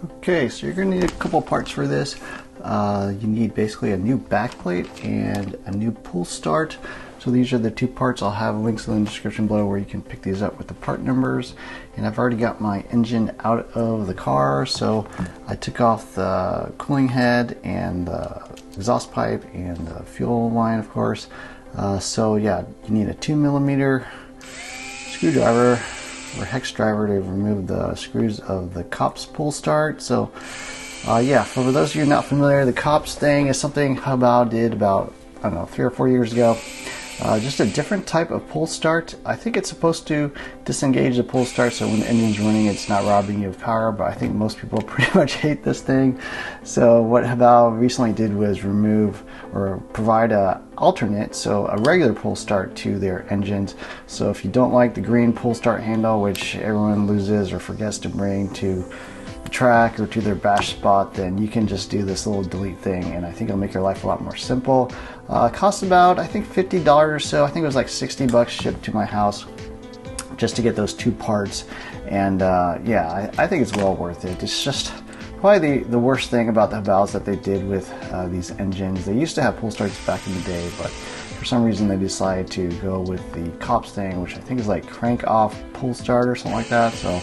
Okay, so you're going to need a couple parts for this. You need basically a new backplate and a new pull start. So these are the two parts. I'll have links in the description below where you can pick these up with the part numbers. And I've already got my engine out of the car, so I took off the cooling head and the exhaust pipe and the fuel line, of course. So yeah, you need a 2mm screwdriver or hex driver to remove the screws of the COPS pull start. So yeah, for those of you not familiar, the COPS thing is something Hobao did about, I don't know, 3 or 4 years ago. Just a different type of pull start. I think it's supposed to disengage the pull start so when the engine's running it's not robbing you of power, but I think most people pretty much hate this thing. So what Hobao recently did was remove or provide a alternate, so a regular pull start to their engines. So if you don't like the green pull start handle, which everyone loses or forgets to bring to the track or to their bash spot, then you can just do this little delete thing, and I think it'll make your life a lot more simple. It costs about, I think, $50 or so. I think it was like $60 shipped to my house just to get those two parts. And yeah, I think it's well worth it. It's just probably the worst thing about the Hobaos that they did with these engines. They used to have pull starts back in the day, but for some reason they decided to go with the COPS thing, which I think is like crank off pull start or something like that. So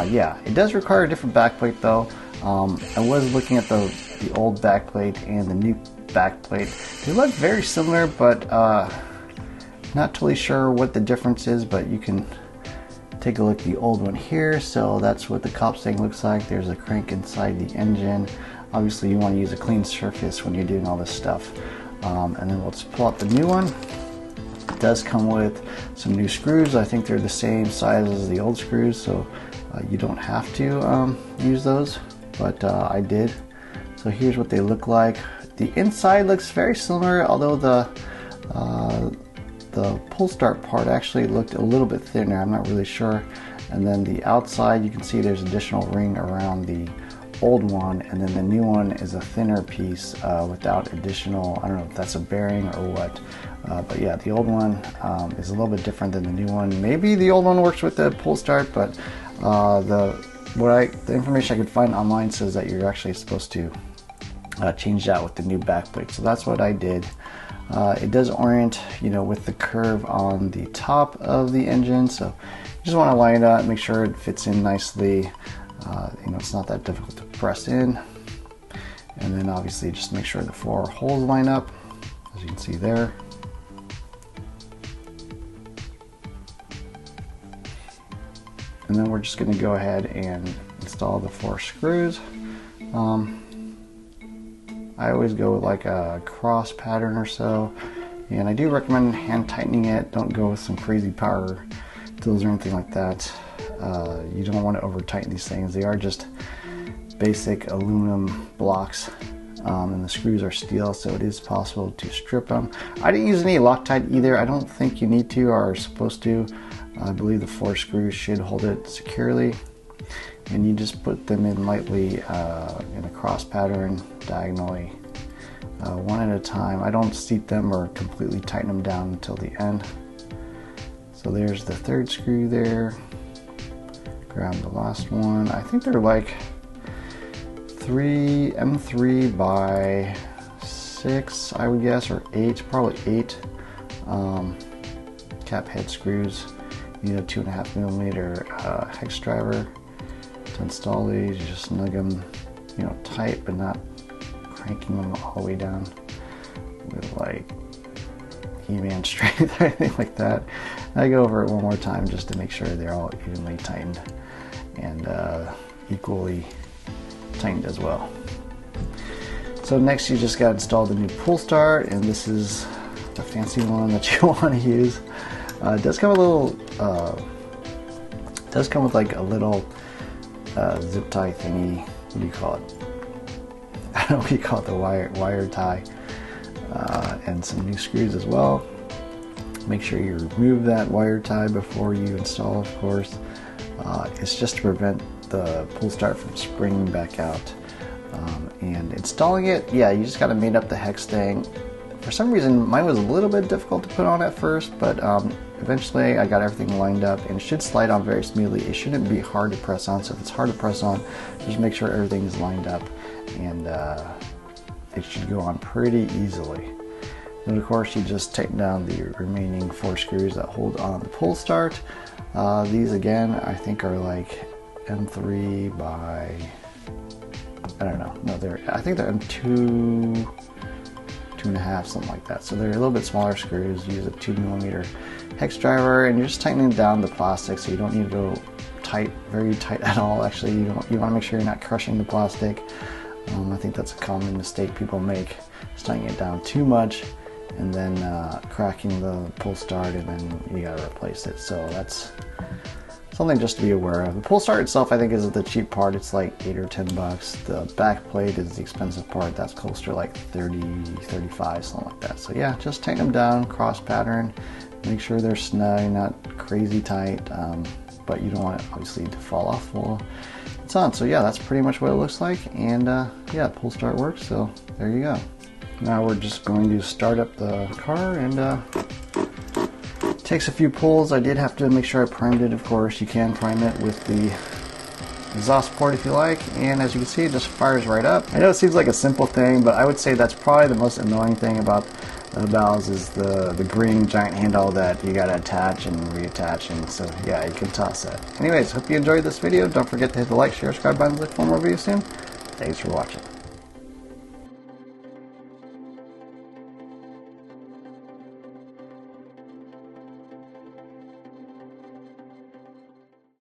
yeah, it does require a different backplate though. I was looking at the old backplate and the new backplate. They look very similar, but not totally sure what the difference is, but you can take a look at the old one here. So that's what the COPS thing looks like. There's a crank inside the engine. Obviously you want to use a clean surface when you're doing all this stuff. And then let's pull out the new one. It does come with some new screws. I think they're the same size as the old screws, so you don't have to use those, but I did. So here's what they look like. The inside looks very similar, although the pull start part actually looked a little bit thinner. I'm not really sure. And then the outside, you can see there's additional ring around the old one, and then the new one is a thinner piece without additional, I don't know if that's a bearing or what, but yeah, the old one is a little bit different than the new one. Maybe the old one works with the pull start, but the information I could find online says that you're actually supposed to change that with the new backplate. So that's what I did. It does orient, you know, with the curve on the top of the engine, so you just want to line it up, make sure it fits in nicely. You know, it's not that difficult to press in, and then obviously just make sure the 4 holes line up, as you can see there. And then we're just going to go ahead and install the 4 screws. I always go with like a cross pattern or so, and I do recommend hand tightening it. Don't go with some crazy power tools or anything like that. You don't want to over tighten these things. They are just basic aluminum blocks, and the screws are steel, so it is possible to strip them. I didn't use any Loctite either. I don't think you need to or are supposed to. I believe the 4 screws should hold it securely, and you just put them in lightly in a cross pattern diagonally, one at a time. I don't seat them or completely tighten them down until the end. So there's the 3rd screw there. Grab the last one. I think they're like M3 by 6, I would guess, or 8, probably 8 cap head screws. You need a 2.5mm hex driver to install these. You just snug them, you know, tight, but not cranking them all the way down with like He-Man strength or anything like that. I go over it one more time just to make sure they're all evenly tightened and equally tightened as well. So next you just got to install the new pull start, and this is the fancy one that you want to use. It does come with a little, does come with like a little zip tie thingy. What do you call it? I don't know what you call it, the wire tie, and some new screws as well. Make sure you remove that wire tie before you install, of course. It's just to prevent the pull start from springing back out. And installing it, yeah, you just got to mate up the hex thing. For some reason, mine was a little bit difficult to put on at first, but eventually I got everything lined up, and it should slide on very smoothly. It shouldn't be hard to press on, so if it's hard to press on, just make sure everything's lined up, and it should go on pretty easily. And of course, you just tighten down the remaining 4 screws that hold on the pull start. These again, I think are like M3 by, I don't know, no, I think they're M2, 2.5, something like that. So they're a little bit smaller screws. Use a 2mm hex driver, and you're just tightening down the plastic, so you don't need to go tight, very tight at all. Actually, you want to make sure you're not crushing the plastic. I think that's a common mistake people make, is tightening it down too much and then cracking the pull start, and then you gotta replace it. So that's something just to be aware of. The pull start itself, I think, is the cheap part. It's like $8 or $10. The back plate is the expensive part. That's closer to like 30, 35, something like that. So yeah, just tighten them down, cross pattern, make sure they're snug, not crazy tight, but you don't want it obviously to fall off while it's on. So yeah, that's pretty much what it looks like, and yeah, pull start works, so there you go. Now we're just going to start up the car, and takes a few pulls. I did have to make sure I primed it, of course. You can prime it with the exhaust port if you like, and as you can see, it just fires right up. I know it seems like a simple thing, but I would say that's probably the most annoying thing about the Hobaos is the green giant handle that you gotta attach and reattach, and so yeah, you can toss that. Anyways, hope you enjoyed this video. Don't forget to hit the like, share, subscribe button, look for more videos soon. Thanks for watching.